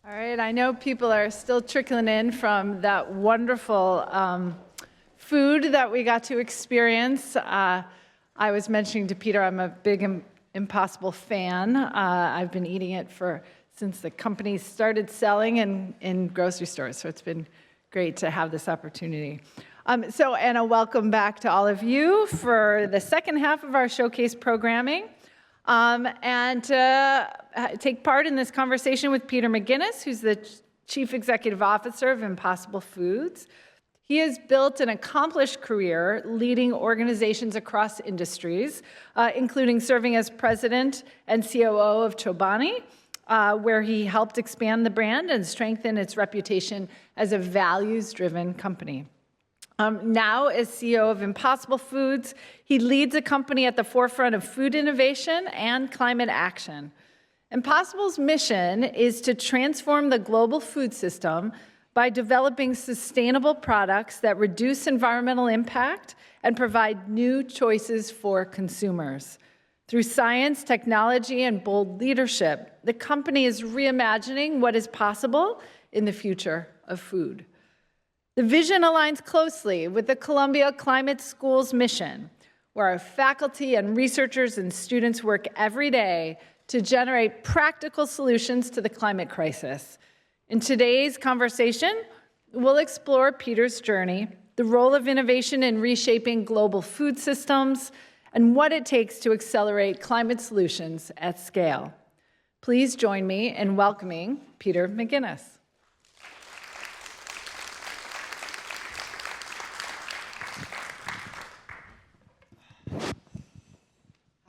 All right, I know people are still trickling in from that wonderful food that we got to experience. I was mentioning to Peter, I'm a big Impossible fan. I've been eating it since the company started selling in grocery stores, so it's been great to have this opportunity. So Anna, welcome back to all of you for the second half of our showcase programming. And take part in this conversation with Peter McGuinness, who's the Chief Executive Officer of Impossible Foods. He has built an accomplished career leading organizations across industries, including serving as president and COO of Chobani, where he helped expand the brand and strengthen its reputation as a values-driven company. Now, as CEO of Impossible Foods, he leads a company at the forefront of food innovation and climate action. Impossible's mission is to transform the global food system by developing sustainable products that reduce environmental impact and provide new choices for consumers. Through science, technology, and bold leadership, the company is reimagining what is possible in the future of food. The vision aligns closely with the Columbia Climate School's mission, where our faculty and researchers and students work every day to generate practical solutions to the climate crisis. In today's conversation, we'll explore Peter's journey, the role of innovation in reshaping global food systems, and what it takes to accelerate climate solutions at scale. Please join me in welcoming Peter McGuinness.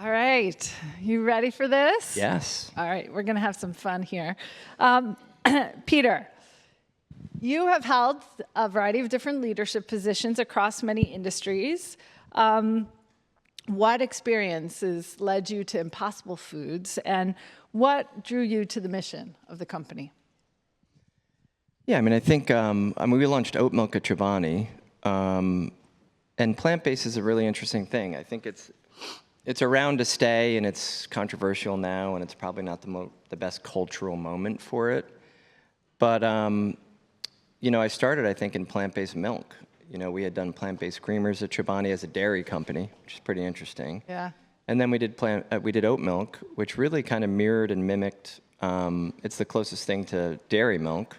All right, you ready for this? Yes. All right, we're going to have some fun here. Peter, you have held a variety of different leadership positions across many industries. What experiences led you to Impossible Foods, and what drew you to the mission of the company? Yeah, I think we launched oat milk at Chobani, and plant-based is a really interesting thing. I think it's around to stay, and it's controversial now, and it's probably not the best cultural moment for it. But I started, I think, in plant-based milk. We had done plant-based creamers at Chobani as a dairy company, which is pretty interesting. Yeah. And then we did oat milk, which really kind of mirrored and mimicked. It's the closest thing to dairy milk,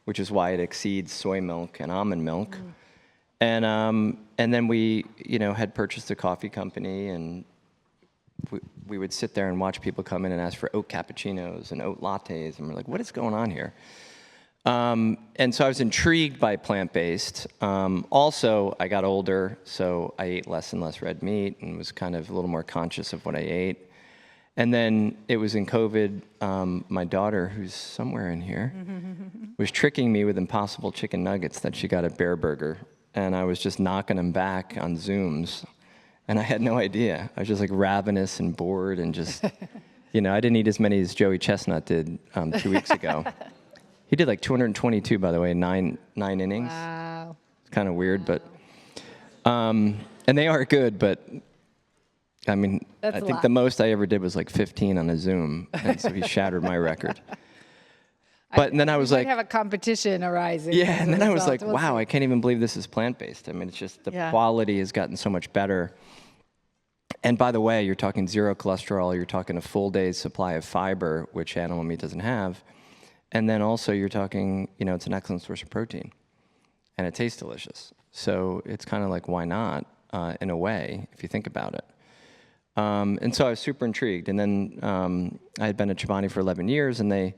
which is why it exceeds soy milk and almond milk. And then we, had purchased a coffee company, and we would sit there and watch people come in and ask for oat cappuccinos and oat lattes, and we're like, what is going on here? And so I was intrigued by plant-based. Also, I got older, so I ate less and less red meat and was kind of a little more conscious of what I ate. And then it was in COVID, my daughter, who's somewhere in here, was tricking me with Impossible chicken nuggets that she got at Bear Burger. And I was just knocking them back on Zooms. And I had no idea. I was just like ravenous and bored and just, I didn't eat as many as Joey Chestnut did 2 weeks ago. He did like 222, by the way, nine innings. Wow. It's kind of weird, but, and they are good, but I think the most I ever did was like 15 on a Zoom. And so he shattered my record. But and then I was like, have a competition arising. Yeah, and then I was like, wow, I can't even believe this is plant-based. It's just the quality has gotten so much better. And by the way, you're talking zero cholesterol, you're talking a full day's supply of fiber, which animal meat doesn't have. And then also you're talking, it's an excellent source of protein. And it tastes delicious. So it's kind of like, why not, in a way, if you think about it. And so I was super intrigued. And then I had been at Chobani for 11 years, and they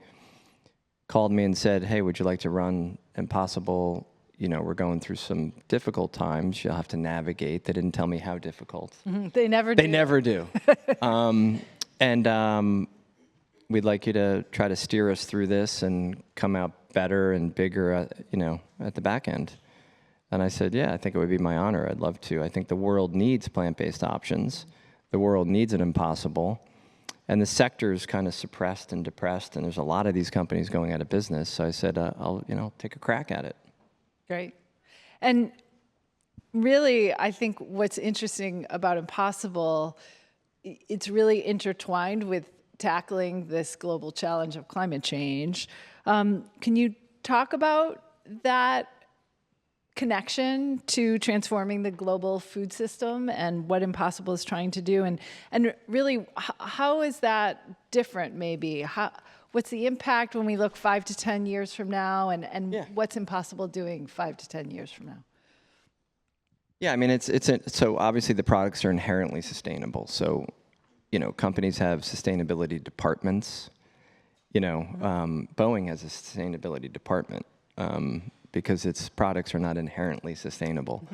called me and said, hey, would you like to run Impossible? We're going through some difficult times. You'll have to navigate. They didn't tell me how difficult. They never do. They never do. We'd like you to try to steer us through this and come out better and bigger, at the back end. And I said, yeah, I think it would be my honor. I'd love to. I think the world needs plant-based options. The world needs an Impossible. And the sector is kind of suppressed and depressed, and there's a lot of these companies going out of business. So I said, I'll take a crack at it. Great. And really, I think what's interesting about Impossible, it's really intertwined with tackling this global challenge of climate change. Can you talk about that connection to transforming the global food system and what Impossible is trying to do? And really, how is that different maybe? What's the impact when we look 5 to 10 years from now, and what's Impossible doing 5 to 10 years from now? Yeah, I mean, so obviously the products are inherently sustainable. So, companies have sustainability departments. Boeing has a sustainability department because its products are not inherently sustainable.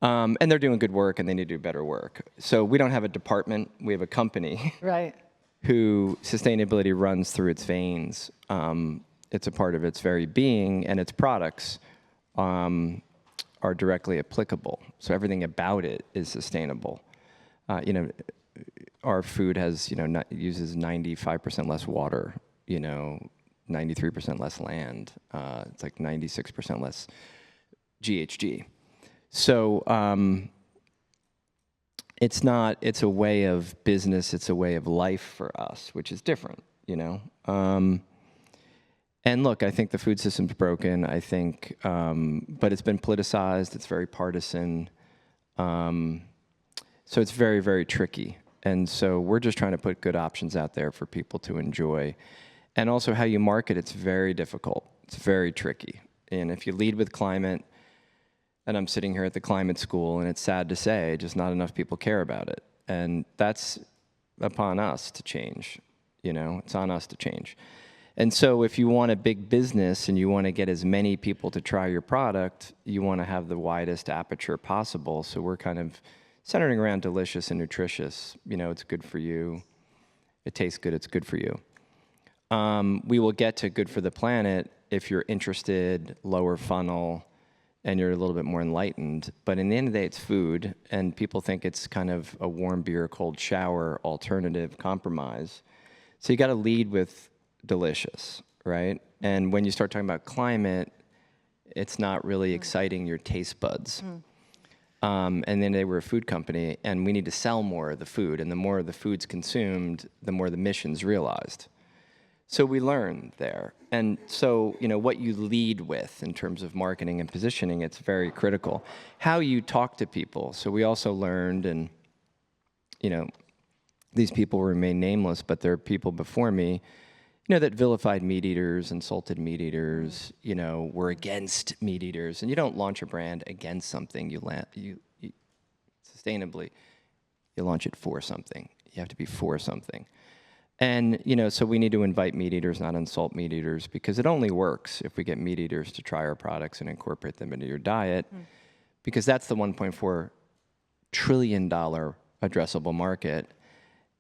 And they're doing good work, and they need to do better work. So we don't have a department. We have a company. Right. Who sustainability runs through its veins. It's a part of its very being, and its products are directly applicable. So everything about it is sustainable. Our food has, uses 95% less water, 93% less land. It's like 96% less GHG. So it's a way of business, it's a way of life for us, which is different, And look, I think the food system's broken, but it's been politicized, it's very partisan. So it's very, very tricky. And so we're just trying to put good options out there for people to enjoy. And also how you market, it's very difficult. It's very tricky. And if you lead with climate, and I'm sitting here at the climate school, and it's sad to say, just not enough people care about it. And that's upon us to change. It's on us to change. And so if you want a big business and you want to get as many people to try your product, you want to have the widest aperture possible. So we're kind of centering around delicious and nutritious. It's good for you. It tastes good. It's good for you. We will get to good for the planet if you're interested, lower funnel, and you're a little bit more enlightened. But in the end of the day, it's food, and people think it's kind of a warm beer, cold shower, alternative compromise. So you got to lead with delicious, right? And when you start talking about climate, it's not really exciting your taste buds. And then they were a food company, and we need to sell more of the food, and the more of the food's consumed, the more the mission's realized. So we learn there. And so, what you lead with in terms of marketing and positioning, it's very critical. How you talk to people. So we also learned, and, these people remain nameless, but there are people before me, that vilified meat eaters, insulted meat eaters, were against meat eaters. And you don't launch a brand against something. You sustainably, you launch it for something. You have to be for something. And, so we need to invite meat eaters, not insult meat eaters, because it only works if we get meat eaters to try our products and incorporate them into your diet, because that's the $1.4 trillion addressable market.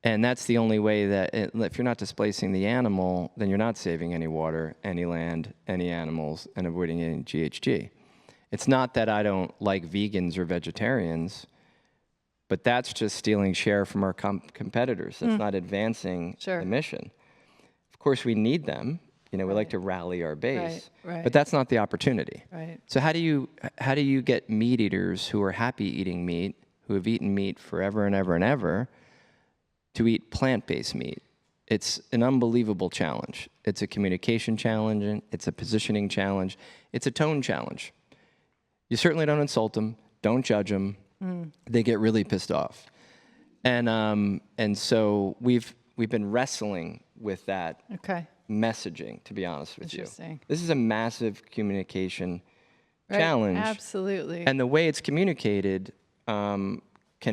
And that's the only way that, if you're not displacing the animal, then you're not saving any water, any land, any animals, and avoiding any GHG. It's not that I don't like vegans or vegetarians, but that's just stealing share from our competitors. That's not advancing the mission. Of course, we need them. We like to rally our base, but that's not the opportunity. Right. So how do you get meat eaters who are happy eating meat, who have eaten meat forever and ever and ever, to eat plant-based meat? It's an unbelievable challenge. It's a communication challenge. It's a positioning challenge. It's a tone challenge. You certainly don't insult them. Don't judge them. They get really pissed off. And so we've been wrestling with that messaging, to be honest with you. Interesting. This is a massive communication challenge. Absolutely. And the way it's communicated can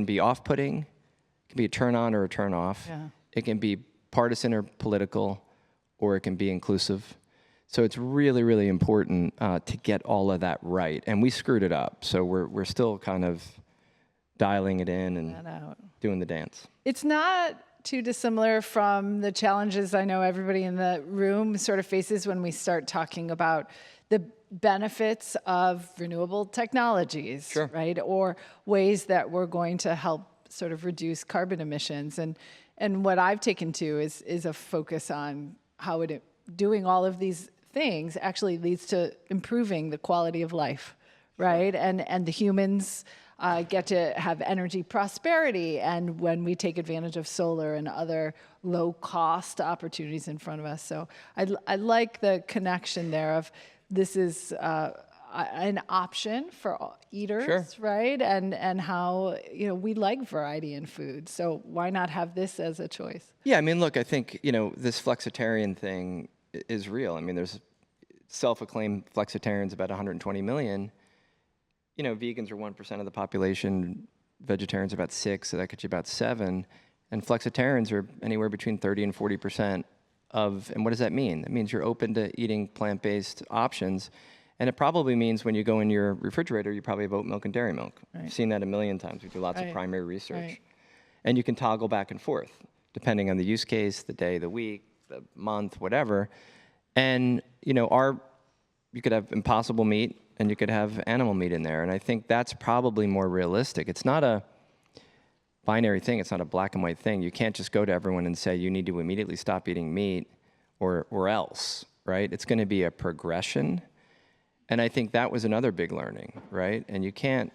be off-putting. It can be a turn on or a turn off. Yeah. It can be partisan or political, or it can be inclusive. So it's really, really important to get all of that right. And we screwed it up. So we're still kind of dialing it in and doing the dance. It's not too dissimilar from the challenges I know everybody in the room sort of faces when we start talking about the benefits of renewable technologies, right? Or ways that we're going to help sort of reduce carbon emissions. And what I've taken to is a focus on how doing all of these things actually leads to improving the quality of life, right? And the humans get to have energy prosperity, and when we take advantage of solar and other low-cost opportunities in front of us. So I like the connection there of this is an option for eaters, Sure. right? And how, we like variety in food. So why not have this as a choice? Yeah, I mean, look, I think, this flexitarian thing is real. I mean, there's self-acclaimed flexitarians, about 120 million. Vegans are 1% of the population, vegetarians are about 6%, so that gets you about 7%. And flexitarians are anywhere between 30 and 40% of, and what does that mean? That means you're open to eating plant-based options. And it probably means when you go in your refrigerator, you probably have oat milk and dairy milk. Right. I've seen that a million times. We do lots of Right. primary research. Right. And you can toggle back and forth, depending on the use case, the day, the week, the month, whatever. And, you could have impossible meat and you could have animal meat in there. And I think that's probably more realistic. It's not a binary thing. It's not a black and white thing. You can't just go to everyone and say, you need to immediately stop eating meat or else, right? It's going to be a progression. And I think that was another big learning, right? And you can't,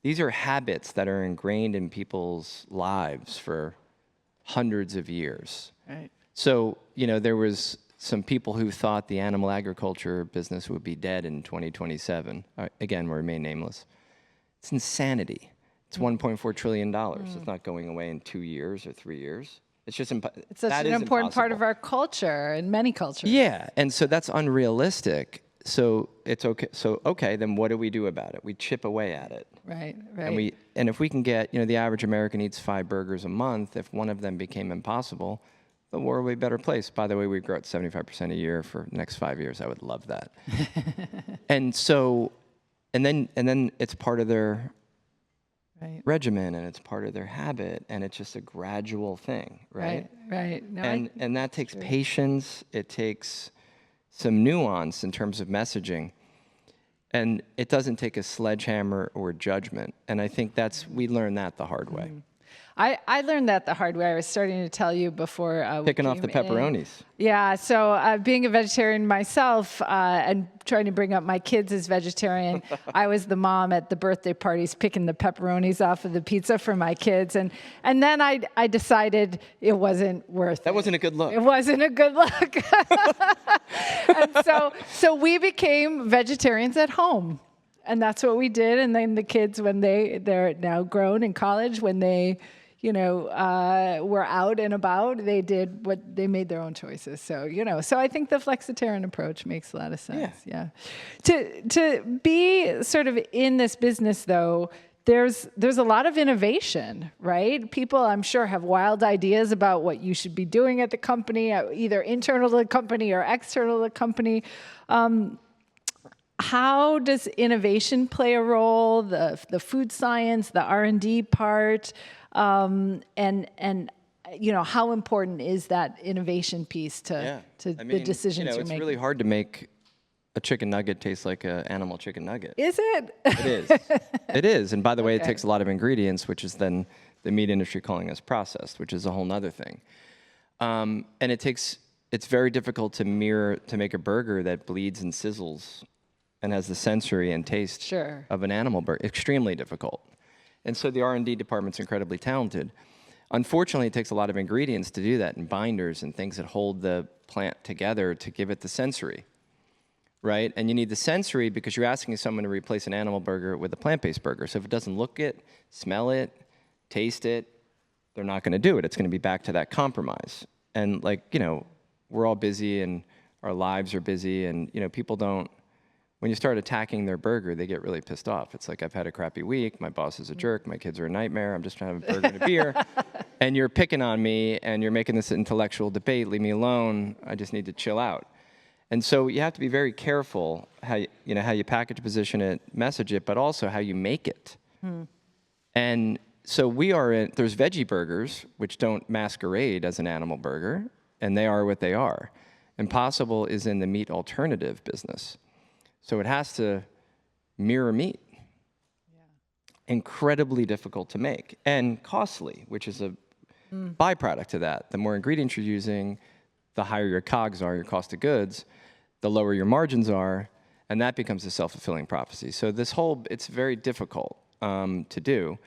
these are habits that are ingrained in people's lives for hundreds of years. Right. So, there was some people who thought the animal agriculture business would be dead in 2027. Again, we remain nameless. It's insanity. It's $1.4 trillion. It's not going away in 2 years or 3 years. It's just It's such an important part of our culture and many cultures. Yeah, and so that's unrealistic. So it's okay. So then what do we do about it? We chip away at it. Right. And if we can get, the average American eats 5 burgers a month. If one of them became impossible, the world would be a better place. By the way, we grow at 75% a year for the next 5 years. I would love that. And so, and then it's part of their regimen, and it's part of their habit, and it's just a gradual thing, right? Right. No, and that takes patience. It takes some nuance in terms of messaging, and it doesn't take a sledgehammer or judgment. And I think we learned that the hard way. I learned that the hard way. I was starting to tell you before. Picking off the pepperonis. Yeah, so being a vegetarian myself and trying to bring up my kids as vegetarian, I was the mom at the birthday parties picking the pepperonis off of the pizza for my kids. And then I decided it wasn't worth it. That wasn't a good look. It wasn't a good look. And so we became vegetarians at home. And that's what we did. And then the kids, when they're now grown in college, when they were out and about, they made their own choices. So, so I think the flexitarian approach makes a lot of sense. Yeah. To be sort of in this business though, there's a lot of innovation, right? People, I'm sure, have wild ideas about what you should be doing at the company, either internal to the company or external to the company. How does innovation play a role? The food science, the R&D part, and how important is that innovation piece to the decisions you're making? It's really hard to make a chicken nugget taste like an animal chicken nugget. Is it? It is. It is. And by the way, it takes a lot of ingredients, which is then the meat industry calling us processed, which is a whole nother thing. And it's very difficult to make a burger that bleeds and sizzles and has the sensory and taste of an animal burger. Extremely difficult. And so the R&D department's incredibly talented. Unfortunately, it takes a lot of ingredients to do that, and binders and things that hold the plant together to give it the sensory, right? And you need the sensory because you're asking someone to replace an animal burger with a plant-based burger. So if it doesn't look it, smell it, taste it, they're not going to do it. It's going to be back to that compromise. And we're all busy and our lives are busy, and people don't. When you start attacking their burger, they get really pissed off. It's like, I've had a crappy week, my boss is a jerk, my kids are a nightmare, I'm just trying to have a burger and a beer, and you're picking on me, and you're making this intellectual debate, leave me alone, I just need to chill out. And so you have to be very careful how you package, position it, message it, but also how you make it. And so there's veggie burgers, which don't masquerade as an animal burger, and they are what they are. Impossible is in the meat alternative business. So it has to mirror meat. Incredibly difficult to make and costly, which is a byproduct of that. The more ingredients you're using, the higher your COGS are, your cost of goods, the lower your margins are, and that becomes a self-fulfilling prophecy. So it's very difficult. to do.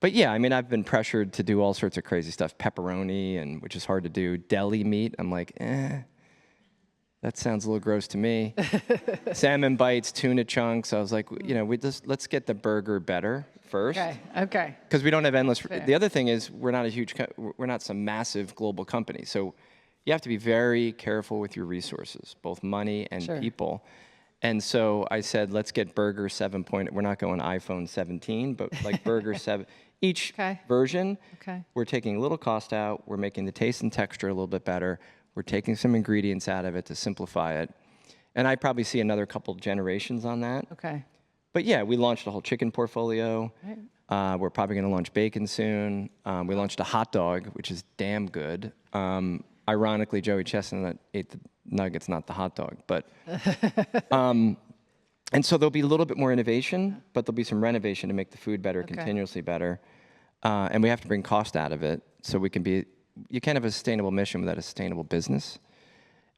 But yeah, I mean, I've been pressured to do all sorts of crazy stuff, pepperoni, and which is hard to do. Deli meat, I'm like, that sounds a little gross to me. Salmon bites, tuna chunks. I was like, let's get the burger better first. Okay. Because we don't have endless. Fair. The other thing is we're not some massive global company. So you have to be very careful with your resources, both money and people. And so I said, let's get Burger 7. We're not going iPhone 17, but like Burger 7. Each version, we're taking a little cost out. We're making the taste and texture a little bit better. We're taking some ingredients out of it to simplify it. And I probably see another couple generations on that. Okay. But yeah, we launched a whole chicken portfolio. Right. We're probably going to launch bacon soon. We launched a hot dog, which is damn good. Ironically, Joey Chestnut ate the nuggets, not the hot dog. But and so there'll be a little bit more innovation, but there'll be some renovation to make the food better, continuously better. And we have to bring cost out of it so we can be. You can't have a sustainable mission without a sustainable business.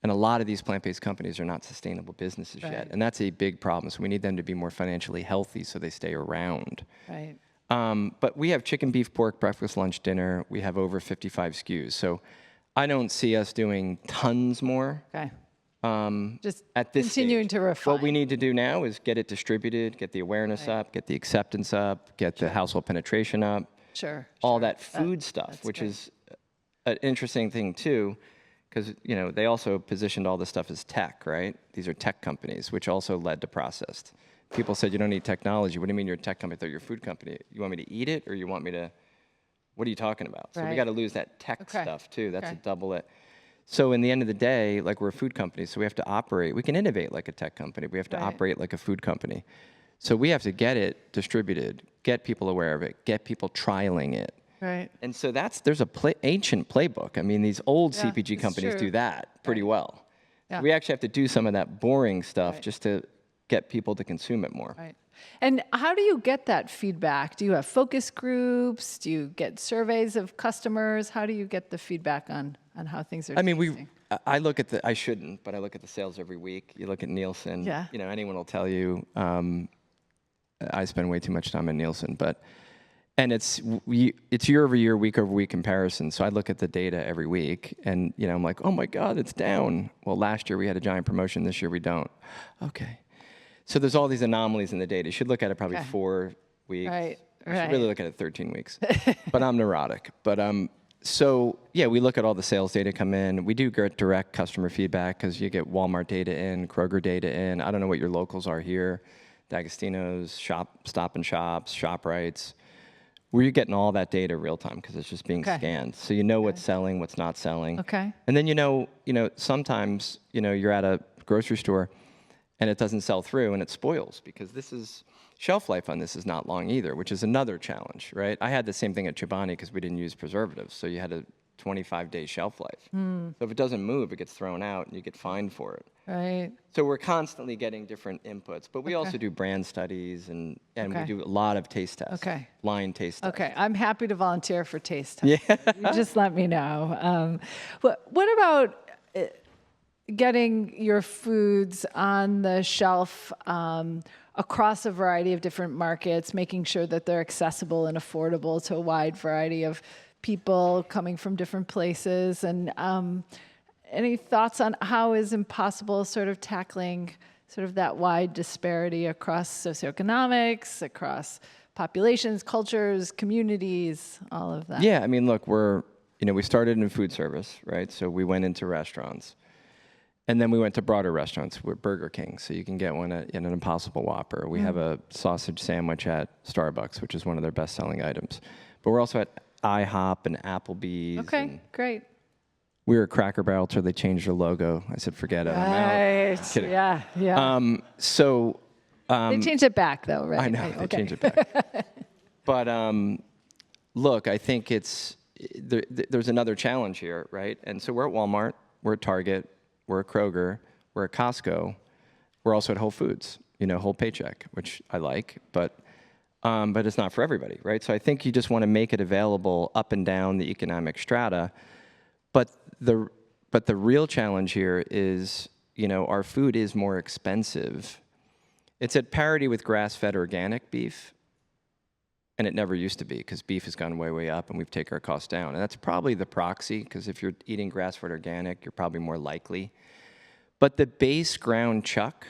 And a lot of these plant-based companies are not sustainable businesses yet. And that's a big problem. So we need them to be more financially healthy so they stay around. Right. But we have chicken, beef, pork, breakfast, lunch, dinner. We have over 55 SKUs. So I don't see us doing tons more. Okay. Just at this continuing to refine. What we need to do now is get it distributed, get the awareness up, get the acceptance up, get the household penetration up. All that food stuff, which is an interesting thing too, because they also positioned all this stuff as tech, right? These are tech companies, which also led to processed. People said you don't need technology. What do you mean you're a tech company? I thought you're a food company. You want me to eat it, or you want me to? What are you talking about? So we got to lose that tech stuff too. That's a double it. So in the end of the day, like we're a food company, so we have to operate. We can innovate like a tech company. We have to operate like a food company. So we have to get it distributed, get people aware of it, get people trialing it. Right. And so there's a ancient playbook. I mean, these old CPG companies do that pretty well. Yeah. We actually have to do some of that boring stuff just to get people to consume it more. Right. And how do you get that feedback? Do you have focus groups? Do you get surveys of customers? How do you get the feedback on how things are tasting? I look at I shouldn't, but I look at the sales every week. You look at Nielsen. Yeah. Anyone will tell you I spend way too much time in Nielsen, and it's year over year, week over week comparison. So I look at the data every week, and I'm like, oh my God, it's down. Well, last year we had a giant promotion. This year we don't. Okay. So there's all these anomalies in the data. You should look at it probably 4 weeks. Right. I should really look at it 13 weeks. But I'm neurotic. But so yeah, we look at all the sales data come in. We do get direct customer feedback because you get Walmart data in, Kroger data in. I don't know what your locals are here. D'Agostino's, Stop and Shops, ShopRite's. We're getting all that data real time because it's just being scanned. So what's selling, what's not selling. Okay. And then sometimes you're at a grocery store and it doesn't sell through and it spoils because shelf life on this is not long either, which is another challenge, right? I had the same thing at Chobani because we didn't use preservatives, so you had a 25-day shelf life. So if it doesn't move, it gets thrown out and you get fined for it. Right. So we're constantly getting different inputs, but we also do brand studies and we do a lot of taste tests, blind taste tests. Okay, I'm happy to volunteer for taste tests. Yeah. You just let me know. What about getting your foods on the shelf across a variety of different markets, making sure that they're accessible and affordable to a wide variety of people coming from different places? And any thoughts on how is Impossible sort of tackling sort of that wide disparity across socioeconomics, across populations, cultures, communities, all of that? Yeah, I mean, look, we started in food service, right? So we went into restaurants. And then we went to broader restaurants. We're Burger King, so you can get one in an Impossible Whopper. We have a sausage sandwich at Starbucks, which is one of their best-selling items. But we're also at IHOP and Applebee's. Okay, great. We were at Cracker Barrel till they changed their logo. I said, forget it, I'm out. Kidding. Yeah. They changed it back, though, right? I know, they changed it back. But look, I think there's another challenge here, right? And so we're at Walmart, we're at Target, we're at Kroger, we're at Costco, we're also at Whole Foods, whole paycheck, which I like, but it's not for everybody, right? So I think you just want to make it available up and down the economic strata. But the real challenge here is, our food is more expensive. It's at parity with grass-fed organic beef, And it never used to be, because beef has gone way, way up, and we've taken our costs down. And that's probably the proxy, because if you're eating grass-fed organic, you're probably more likely. But the base ground chuck,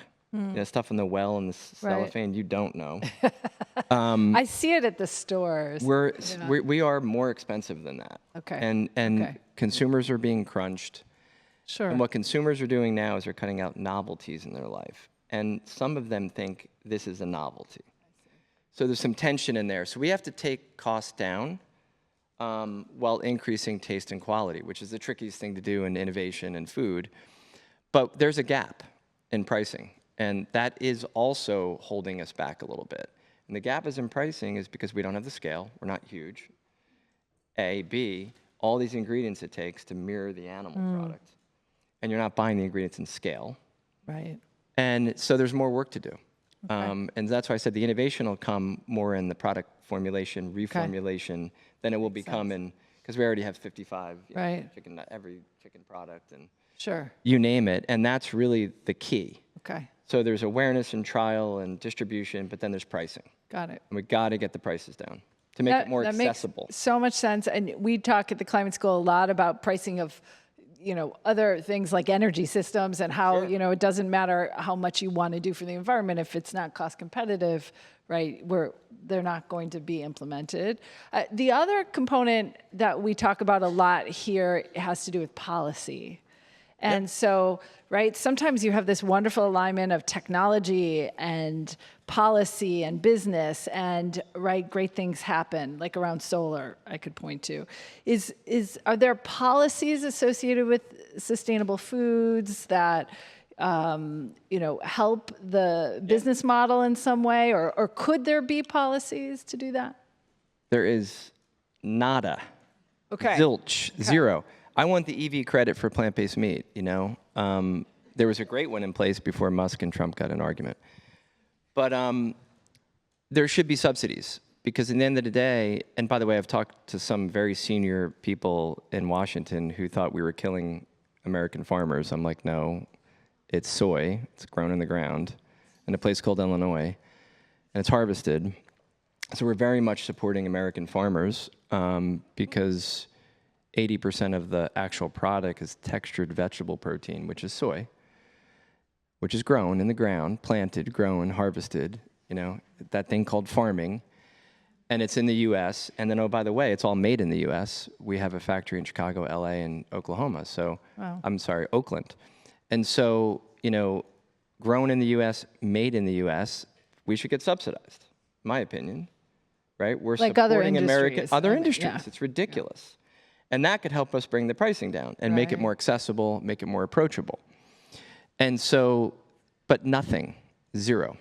stuff in the well and the cellophane, you don't know. I see it at the stores. We are more expensive than that. Okay. And consumers are being crunched. Sure. And what consumers are doing now is they're cutting out novelties in their life. And some of them think this is a novelty. So there's some tension in there. So we have to take costs down while increasing taste and quality, which is the trickiest thing to do in innovation and food. But there's a gap in pricing, and that is also holding us back a little bit. And the gap is in pricing is because we don't have the scale. We're not huge. A. B, all these ingredients it takes to mirror the animal product. And you're not buying the ingredients in scale. Right. And so there's more work to do. And that's why I said the innovation will come more in the product formulation, reformulation, than it will become in, because we already have 55 every chicken product and you name it. And that's really the key. Okay. So there's awareness and trial and distribution, but then there's pricing. Got it. And we got to get the prices down to make it more accessible. Makes so much sense. And we talk at the Climate School a lot about pricing of other things like energy systems and how, it doesn't matter how much you want to do for the environment. If it's not cost competitive, right, they're not going to be implemented. The other component that we talk about a lot here has to do with policy. And so, right, sometimes you have this wonderful alignment of technology and policy and business, and great things happen, like around solar, I could point to. Are there policies associated with sustainable foods that help the business model in some way, or could there be policies to do that? There is nada. Okay. Zilch. Zero. I want the EV credit for plant-based meat, There was a great one in place before Musk and Trump got in an argument. But there should be subsidies, because at the end of the day, and by the way, I've talked to some very senior people in Washington who thought we were killing American farmers. I'm like, no, it's soy. It's grown in the ground in a place called Illinois, and it's harvested. So we're very much supporting American farmers because 80% of the actual product is textured vegetable protein, which is soy, which is grown in the ground, planted, grown, harvested, that thing called farming. And it's in the U.S. And then, oh, by the way, it's all made in the U.S. We have a factory in Chicago, L.A., and Oklahoma. So, I'm sorry, Oakland. And so, grown in the U.S., made in the U.S., we should get subsidized, in my opinion, right? We're like supporting other industries. Yeah. It's ridiculous. And that could help us bring the pricing down and make it more accessible, make it more approachable. And so, but nothing, zero.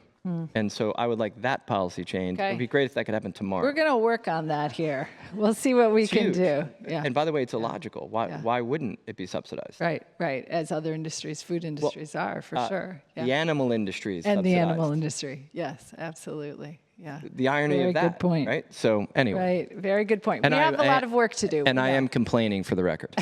And so I would like that policy change. It would be great if that could happen tomorrow. We're going to work on that here. We'll see what we can do. Yeah. And by the way, it's illogical. Why wouldn't it be subsidized? Right. As other industries, food industries are, for sure. Yeah. The animal industry is and subsidized. the animal industry. Yes, absolutely. Yeah. The irony of that. Very good point. Right? So anyway. Right. Very good point. We have a lot of work to do. And I am complaining, for the record.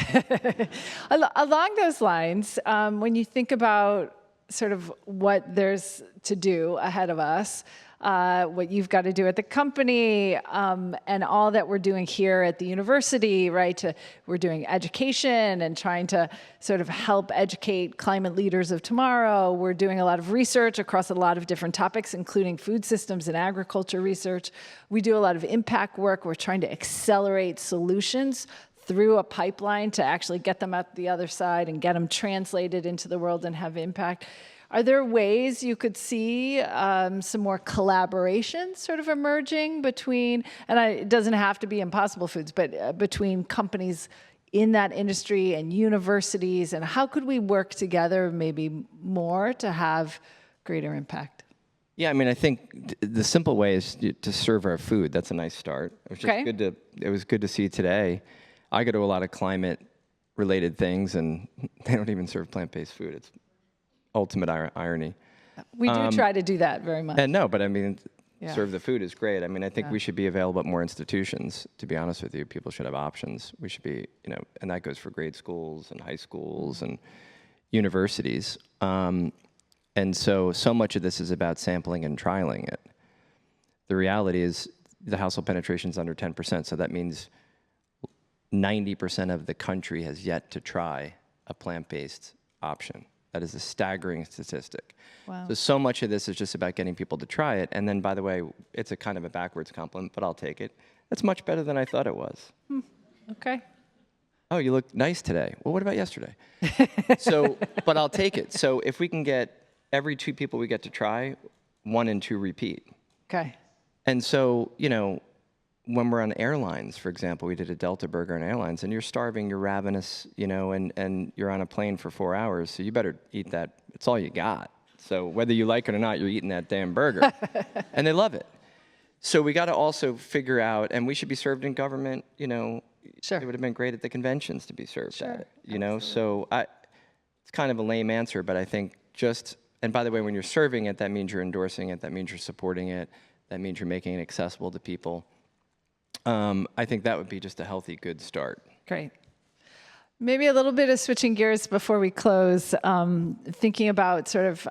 Along those lines, when you think about sort of what there's to do ahead of us, what you've got to do at the company, and all that we're doing here at the university, right? We're doing education and trying to sort of help educate climate leaders of tomorrow. We're doing a lot of research across a lot of different topics, including food systems and agriculture research. We do a lot of impact work. We're trying to accelerate solutions through a pipeline to actually get them out the other side and get them translated into the world and have impact. Are there ways you could see some more collaboration sort of emerging between, and it doesn't have to be Impossible Foods, but between companies in that industry and universities, and how could we work together maybe more to have greater impact? Yeah, I mean, I think the simple way is to serve our food. That's a nice start. It was just it was good to see today. I go to a lot of climate-related things, and they don't even serve plant-based food. It's ultimate irony. We do try to do that very much. And no, but I mean, serve the food is great. I mean, I think we should be available at more institutions, to be honest with you. People should have options. We should be, and that goes for grade schools and high schools and universities. And so much of this is about sampling and trialing it. The reality is the household penetration is under 10%. So that means 90% of the country has yet to try a plant-based option. That is a staggering statistic. Wow. So much of this is just about getting people to try it. And then, by the way, it's a kind of a backwards compliment, but I'll take it. That's much better than I thought it was. Okay. Oh, you look nice today. Well, what about yesterday? But I'll take it. So if we can get every 2 people we get to try, 1 and 2 repeat. Okay. And so, when we're on airlines, for example, we did a Delta burger on airlines, and you're starving, you're ravenous, and you're on a plane for 4 hours, so you better eat that. It's all you got. So whether you like it or not, you're eating that damn burger. And they love it. So we got to also figure out, and we should be served in government, Sure. It would have been great at the conventions to be served Sure. at it, So it's kind of a lame answer, but I think and by the way, when you're serving it, that means you're endorsing it, that means you're supporting it, that means you're making it accessible to people. I think that would be just a healthy, good start. Great. Maybe a little bit of switching gears before we close, thinking about sort of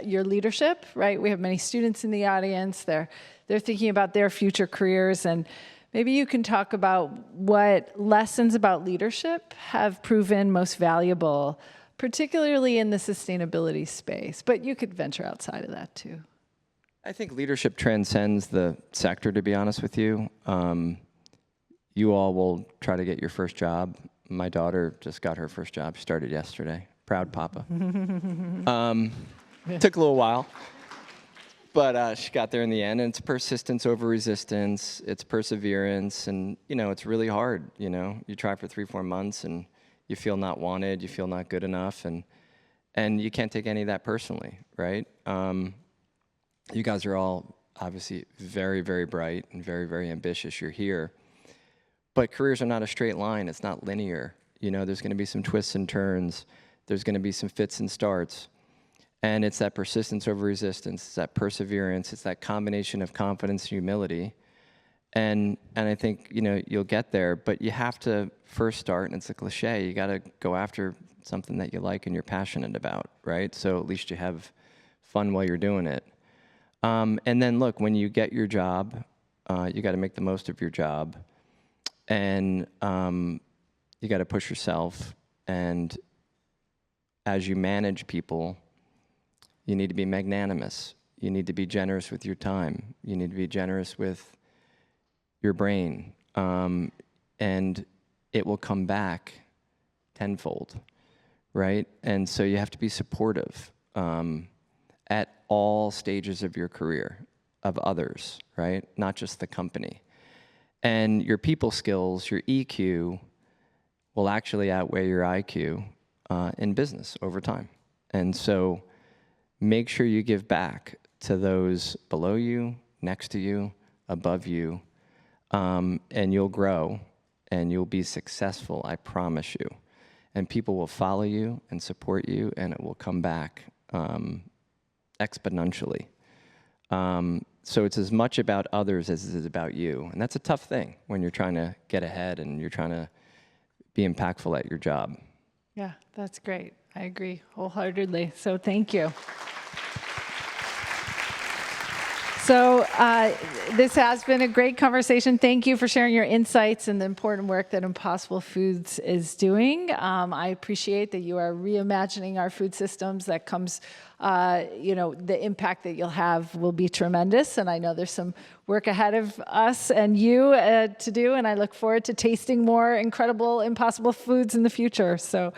your leadership, right? We have many students in the audience. They're thinking about their future careers, and maybe you can talk about what lessons about leadership have proven most valuable, particularly in the sustainability space, but you could venture outside of that too. I think leadership transcends the sector, to be honest with you. You all will try to get your first job. My daughter just got her first job. She started yesterday. Proud papa. Took a little while, but she got there in the end. And it's persistence over resistance. It's perseverance. And, it's really hard. You try for 3-4 months and you feel not wanted. You feel not good enough. And you can't take any of that personally, right? You guys are all obviously very, very bright and very, very ambitious. You're here. But careers are not a straight line. It's not linear. There's going to be some twists and turns. There's going to be some fits and starts. And it's that persistence over resistance. It's that perseverance. It's that combination of confidence and humility. And I think, you'll get there. But you have to first start, and it's a cliche, you got to go after something that you like and you're passionate about, right? So at least you have fun while you're doing it. And then, look, when you get your job, you got to make the most of your job. And you got to push yourself. And as you manage people, you need to be magnanimous. You need to be generous with your time. You need to be generous with your brain. And it will come back tenfold, right? And so you have to be supportive at all stages of your career, of others, right? Not just the company. And your people skills, your EQ, will actually outweigh your IQ in business over time. And so make sure you give back to those below you, next to you, above you, and you'll grow and you'll be successful, I promise you. And people will follow you and support you, and it will come back exponentially. So it's as much about others as it is about you. And that's a tough thing when you're trying to get ahead and you're trying to be impactful at your job. Yeah, that's great. I agree wholeheartedly. So thank you. So this has been a great conversation. Thank you for sharing your insights and the important work that Impossible Foods is doing. I appreciate that you are reimagining our food systems. That comes, the impact that you'll have will be tremendous. And I know there's some work ahead of us and you to do. And I look forward to tasting more incredible Impossible Foods in the future. So